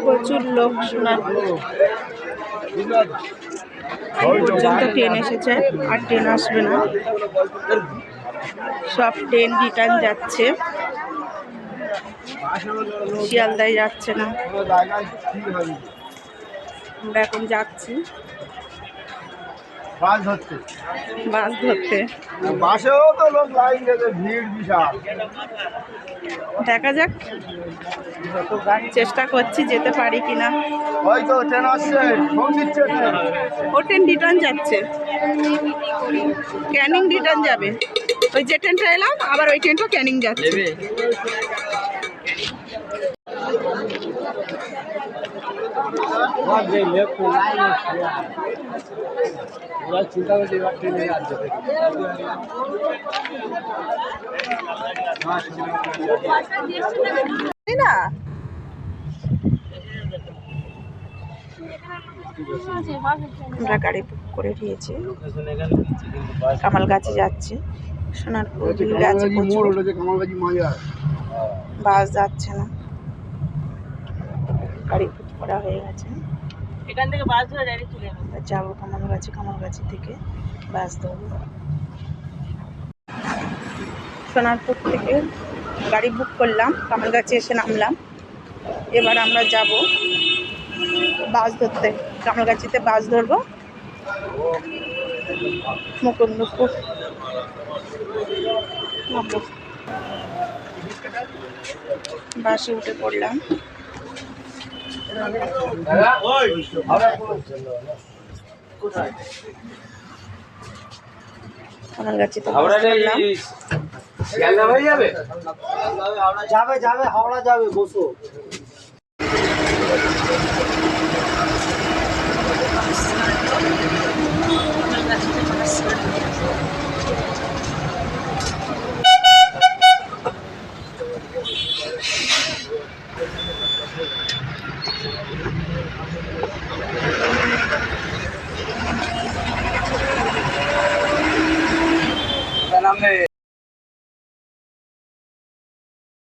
প্রচুর লোক পর্যন্ত ট্রেন এসেছে, আর ট্রেন আসবে না, সব ট্রেন রিটার্ন যাচ্ছে, শিয়ালদায় যাচ্ছে না। আমরা এখন যাচ্ছি বাস ধরতে। বাসেও তো লোক লাইন গেছে, ভিড় বিশাল। দেখা যাক, চেষ্টা করছি যেতে পারি কিনা। হয়তো ট্রেন আসছে, ও ট্রেন রিটার্ন যাচ্ছে, ক্যানিং রিটার্ন যাবে। ওই যে ট্রেনটা এলাম, আবার ওই ট্রেনটা ক্যানিং যাচ্ছে। চিন্তা করছি এবার ট্রেনে আসছে না, আমরা গাড়ি বুক করে দিয়েছি, কামালগাছি যাচ্ছি। সোনারপুর গাছে বাস যাচ্ছে না, গাড়ি বুক করা হয়ে গেছে। এখান থেকে বাস ধরে ডাইরেক্ট চলে যাবো কামালগাছি, কামালগাছি থেকে বাস ধরবো। সোনারপুর থেকে গাড়ি বুক করলাম, কামালগাছি এসে নামলাম। এবার আমরা যাব বাস ধরতে, কামালগাছিতে বাস ধরবো মুকুন্দপুর। বাসে উঠে পড়লাম। কামালগাছিতে যাবে হাওড়া যাবে, বসো।